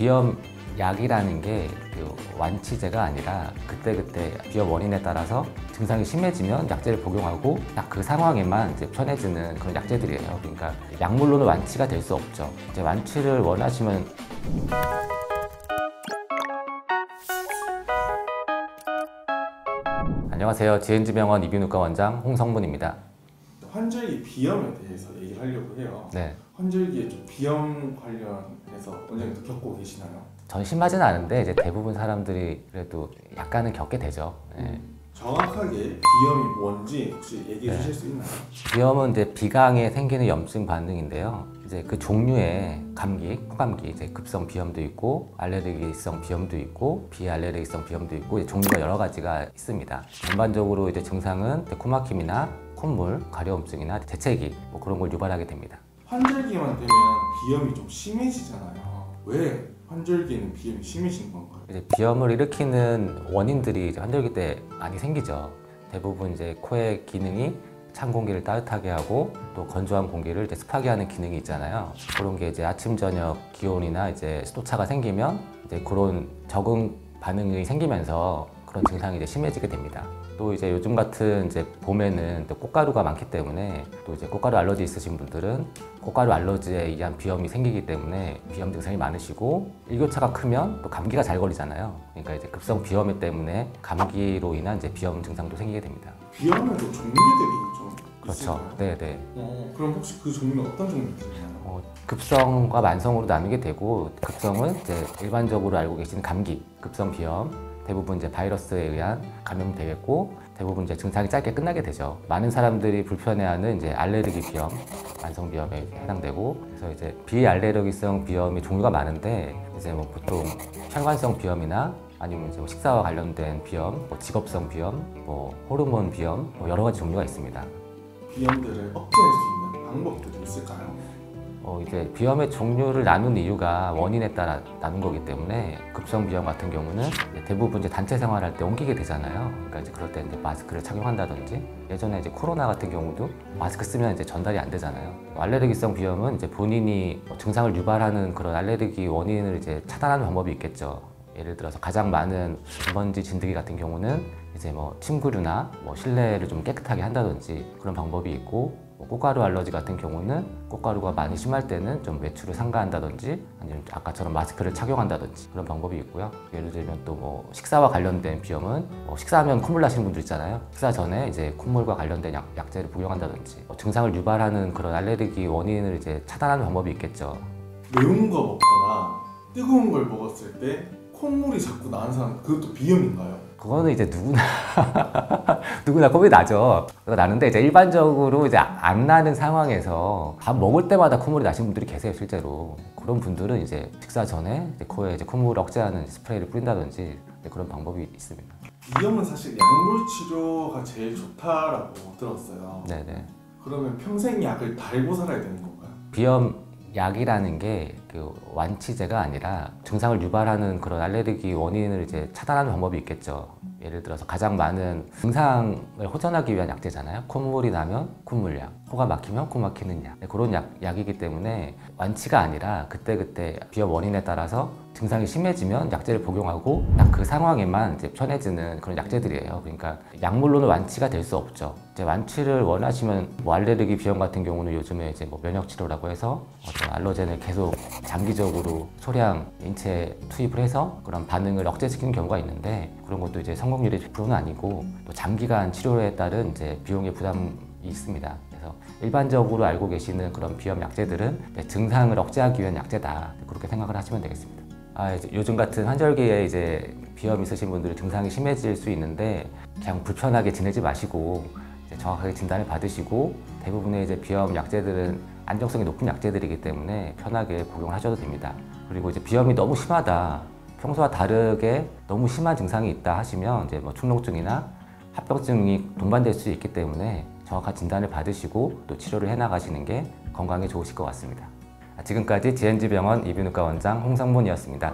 비염 약이라는 게 완치제가 아니라 그때그때 비염 원인에 따라서 증상이 심해지면 약제를 복용하고 딱 그 상황에만 이제 편해지는 그런 약제들이에요. 그러니까 약물로는 완치가 될 수 없죠. 이제 완치를 원하시면 안녕하세요. GNG병원 이비인후과 원장 홍성문입니다. 환절기 비염에 대해서 얘기를 하려고 해요. 네. 환절기에 좀 비염 관련해서 원장님도 겪고 계시나요? 전 심하지는 않은데 이제 대부분 사람들이 그래도 약간은 겪게 되죠. 네. 정확하게 비염이 뭔지 혹시 얘기해 주실 수 있나요? 비염은 이제 비강에 생기는 염증 반응인데요. 이제 그 종류의 감기, 코감기, 이제 급성 비염도 있고 알레르기성 비염도 있고 비알레르기성 비염도 있고 이제 종류가 여러 가지가 있습니다. 전반적으로 이제 증상은 코막힘이나 콧물, 가려움증이나 재채기 뭐 그런 걸 유발하게 됩니다. 환절기만 되면 비염이 좀 심해지잖아요. 왜 환절기에는 비염이 심해지는 건가요? 이제 비염을 일으키는 원인들이 이제 환절기 때 많이 생기죠. 대부분 이제 코의 기능이 찬 공기를 따뜻하게 하고 또 건조한 공기를 이제 습하게 하는 기능이 있잖아요. 그런 게 이제 아침 저녁 기온이나 이제 습도차가 생기면 이제 그런 적응 반응이 생기면서 그런 증상이 이제 심해지게 됩니다. 또 이제 요즘 같은 이제 봄에는 또 꽃가루가 많기 때문에 또 이제 꽃가루 알러지 있으신 분들은 꽃가루 알러지에 의한 비염이 생기기 때문에 비염 증상이 많으시고 일교차가 크면 또 감기가 잘 걸리잖아요. 그러니까 이제 급성 비염 때문에 감기로 인한 이제 비염 증상도 생기게 됩니다. 비염에도 종류들이 좀 그렇죠. 있을까요? 네네. 그럼 혹시 그 종류는 어떤 종류들이나요? 급성과 만성으로 나누게 되고 급성은 이제 일반적으로 알고 계시는 감기, 급성 비염 대부분 이제 바이러스에 의한 감염이 되겠고 대부분 이제 증상이 짧게 끝나게 되죠. 많은 사람들이 불편해하는 이제 알레르기 비염, 만성 비염에 해당되고 그래서 이제 비알레르기성 비염이 종류가 많은데 이제 뭐 보통 혈관성 비염이나 아니면 이제 뭐 식사와 관련된 비염, 뭐 직업성 비염, 뭐 호르몬 비염, 뭐 여러 가지 종류가 있습니다. 비염들을 억제할 수 있는 방법들이 있을까요? 이제 비염의 종류를 나눈 이유가 원인에 따라 나눈 거기 때문에 급성 비염 같은 경우는 대부분 이제 단체 생활할 때 옮기게 되잖아요. 그러니까 이제 그럴 때 이제 마스크를 착용한다든지 예전에 이제 코로나 같은 경우도 마스크 쓰면 이제 전달이 안 되잖아요. 알레르기성 비염은 이제 본인이 증상을 유발하는 그런 알레르기 원인을 이제 차단하는 방법이 있겠죠. 예를 들어서 가장 많은 먼지 진드기 같은 경우는 이제 뭐 침구류나 뭐 실내를 좀 깨끗하게 한다든지 그런 방법이 있고 꽃가루 알러지 같은 경우는 꽃가루가 많이 심할 때는 좀 외출을 삼가한다든지 아니면 아까처럼 마스크를 착용한다든지 그런 방법이 있고요. 예를 들면 또 뭐 식사와 관련된 비염은 식사하면 콧물 나시는 분들 있잖아요. 식사 전에 이제 콧물과 관련된 약제를 복용한다든지 증상을 유발하는 그런 알레르기 원인을 이제 차단하는 방법이 있겠죠. 매운 거 먹거나 뜨거운 걸 먹었을 때 콧물이 자꾸 나는 사람 그것도 비염인가요? 그거는 이제 누구나 콧물이 나죠. 나는데 이제 일반적으로 이제 안 나는 상황에서 밥 먹을 때마다 콧물이 나시는 분들이 계세요, 실제로. 그런 분들은 이제 식사 전에 이제 코에 이제 콧물을 억제하는 스프레이를 뿌린다든지 그런 방법이 있습니다. 비염은 사실 약물 치료가 제일 좋다라고 들었어요. 네네. 그러면 평생 약을 달고 살아야 되는 건가요? 비염 약이라는 게 완치제가 아니라 증상을 유발하는 그런 알레르기 원인을 이제 차단하는 방법이 있겠죠. 예를 들어서 가장 많은 증상을 호전하기 위한 약제잖아요. 콧물이 나면 콧물약, 코가 막히면 코 막히는 약 그런 약이기 때문에 완치가 아니라 그때그때 비염 원인에 따라서 증상이 심해지면 약제를 복용하고 딱 그 상황에만 이제 편해지는 그런 약제들이에요. 그러니까 약물로는 완치가 될 수 없죠. 이제 완치를 원하시면 뭐 알레르기 비염 같은 경우는 요즘에 이제 뭐 면역 치료라고 해서 어떤 알러젠을 계속 장기적으로 소량 인체에 투입을 해서 그런 반응을 억제시키는 경우가 있는데 그런 것도 이제 성공률이 100%는 아니고 또 장기간 치료에 따른 이제 비용의 부담이 있습니다. 그래서 일반적으로 알고 계시는 그런 비염 약제들은 증상을 억제하기 위한 약제다 그렇게 생각을 하시면 되겠습니다. 이제 요즘 같은 환절기에 이제 비염 있으신 분들이 증상이 심해질 수 있는데 그냥 불편하게 지내지 마시고 이제 정확하게 진단을 받으시고 대부분의 이제 비염 약제들은 안정성이 높은 약제들이기 때문에 편하게 복용을 하셔도 됩니다. 그리고 이제 비염이 너무 심하다, 평소와 다르게 너무 심한 증상이 있다 하시면 이제 뭐 축농증이나 합병증이 동반될 수 있기 때문에 정확한 진단을 받으시고 또 치료를 해나가시는 게 건강에 좋으실 것 같습니다. 지금까지 GNG병원 이비인후과 원장 홍성문이었습니다.